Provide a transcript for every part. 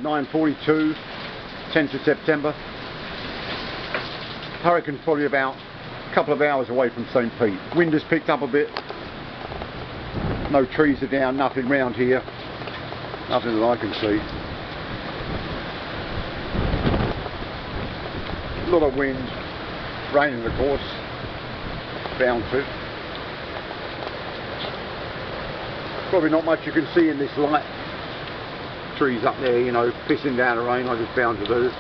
9:42, 10th of September. Hurricane's probably about a couple of hours away from St. Pete. Wind has picked up a bit. No trees are down, nothing round here. Nothing that I can see. A lot of wind, raining of course, bound to. Probably not much you can see in this light. Trees up there, you know, pissing down the rain like it's bound to do.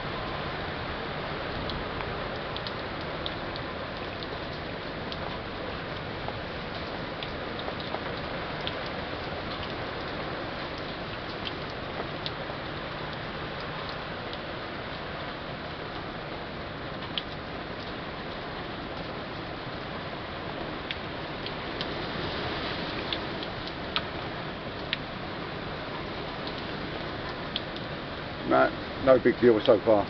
No big deal so far.